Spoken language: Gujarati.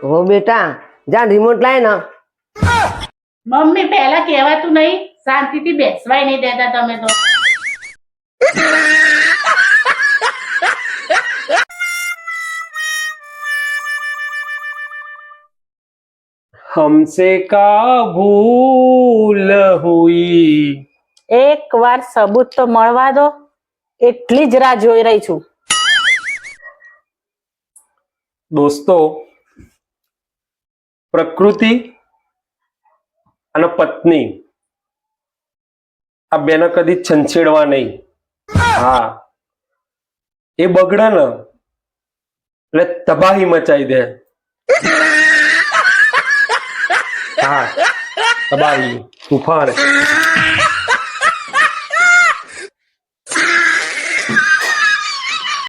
હો બેટા, જા રિમોટ લાય ને. મમ્મી પહેલા કહેવાતું નહીં, શાંતિથી બેસવાય નહીં દેતા તમે તો. हमसे का भूल हुई. એક વાર સબૂત તો મળવા દો, એટલી જ રાહ જોઈ રહી છું. દોસ્તો, પ્રકૃતિ અને પત્ની આ બેને કદી છંછેડવા નહીં. હા, એ બગડે ને એટલે તબાહી મચાઈ દે. હા, તબાહી, તુફાન.